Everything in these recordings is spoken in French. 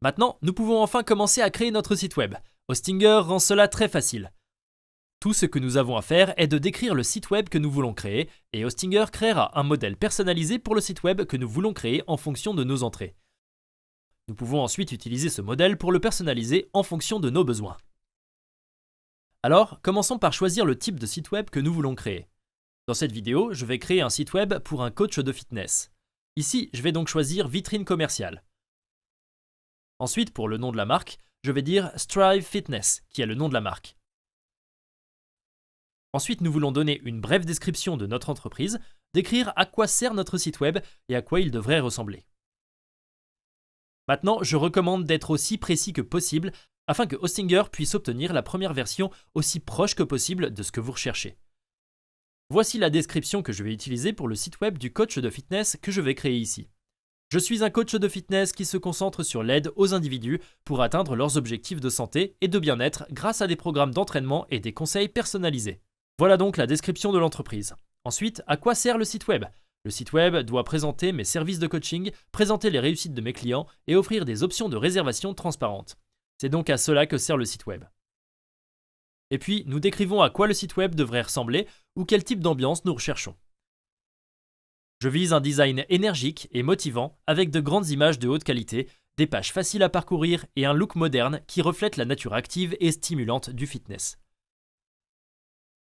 Maintenant, nous pouvons enfin commencer à créer notre site web. Hostinger rend cela très facile. Tout ce que nous avons à faire est de décrire le site web que nous voulons créer, et Hostinger créera un modèle personnalisé pour le site web que nous voulons créer en fonction de nos entrées. Nous pouvons ensuite utiliser ce modèle pour le personnaliser en fonction de nos besoins. Alors, commençons par choisir le type de site web que nous voulons créer. Dans cette vidéo, je vais créer un site web pour un coach de fitness. Ici, je vais donc choisir vitrine commerciale. Ensuite, pour le nom de la marque, je vais dire Strive Fitness, qui est le nom de la marque. Ensuite, nous voulons donner une brève description de notre entreprise, décrire à quoi sert notre site web et à quoi il devrait ressembler. Maintenant, je recommande d'être aussi précis que possible afin que Hostinger puisse obtenir la première version aussi proche que possible de ce que vous recherchez. Voici la description que je vais utiliser pour le site web du coach de fitness que je vais créer ici. Je suis un coach de fitness qui se concentre sur l'aide aux individus pour atteindre leurs objectifs de santé et de bien-être grâce à des programmes d'entraînement et des conseils personnalisés. Voilà donc la description de l'entreprise. Ensuite, à quoi sert le site web ? Le site web doit présenter mes services de coaching, présenter les réussites de mes clients et offrir des options de réservation transparentes. C'est donc à cela que sert le site web. Et puis, nous décrivons à quoi le site web devrait ressembler ou quel type d'ambiance nous recherchons. Je vise un design énergique et motivant avec de grandes images de haute qualité, des pages faciles à parcourir et un look moderne qui reflète la nature active et stimulante du fitness.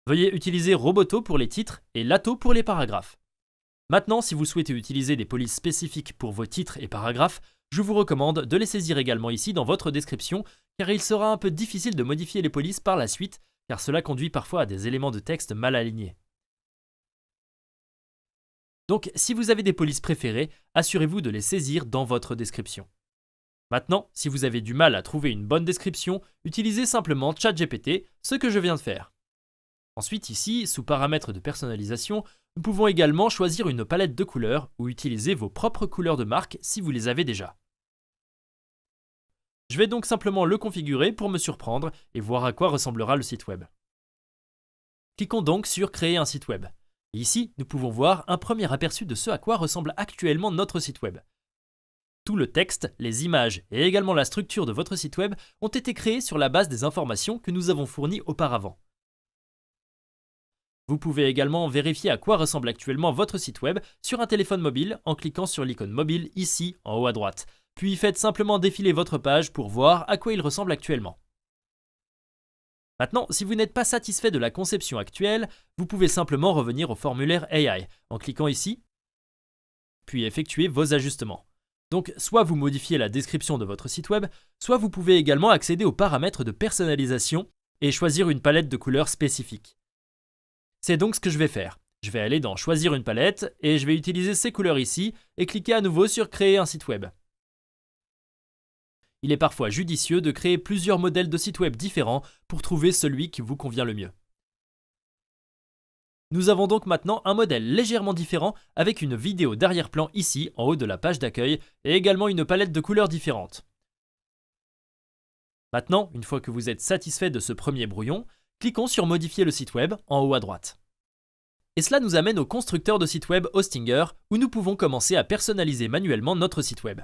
Veuillez utiliser Roboto pour les titres et Lato pour les paragraphes. Maintenant, si vous souhaitez utiliser des polices spécifiques pour vos titres et paragraphes, je vous recommande de les saisir également ici dans votre description, car il sera un peu difficile de modifier les polices par la suite, car cela conduit parfois à des éléments de texte mal alignés. Donc, si vous avez des polices préférées, assurez-vous de les saisir dans votre description. Maintenant, si vous avez du mal à trouver une bonne description, utilisez simplement ChatGPT, ce que je viens de faire. Ensuite, ici, sous paramètres de personnalisation, nous pouvons également choisir une palette de couleurs ou utiliser vos propres couleurs de marque si vous les avez déjà. Je vais donc simplement le configurer pour me surprendre et voir à quoi ressemblera le site web. Cliquons donc sur Créer un site web. Et ici, nous pouvons voir un premier aperçu de ce à quoi ressemble actuellement notre site web. Tout le texte, les images et également la structure de votre site web ont été créés sur la base des informations que nous avons fournies auparavant. Vous pouvez également vérifier à quoi ressemble actuellement votre site web sur un téléphone mobile en cliquant sur l'icône mobile ici en haut à droite. Puis faites simplement défiler votre page pour voir à quoi il ressemble actuellement. Maintenant, si vous n'êtes pas satisfait de la conception actuelle, vous pouvez simplement revenir au formulaire AI en cliquant ici, puis effectuer vos ajustements. Donc, soit vous modifiez la description de votre site web, soit vous pouvez également accéder aux paramètres de personnalisation et choisir une palette de couleurs spécifique. C'est donc ce que je vais faire. Je vais aller dans Choisir une palette et je vais utiliser ces couleurs ici et cliquer à nouveau sur Créer un site web. Il est parfois judicieux de créer plusieurs modèles de sites web différents pour trouver celui qui vous convient le mieux. Nous avons donc maintenant un modèle légèrement différent avec une vidéo d'arrière-plan ici en haut de la page d'accueil et également une palette de couleurs différentes. Maintenant, une fois que vous êtes satisfait de ce premier brouillon, cliquons sur Modifier le site web en haut à droite. Et cela nous amène au constructeur de site web Hostinger où nous pouvons commencer à personnaliser manuellement notre site web.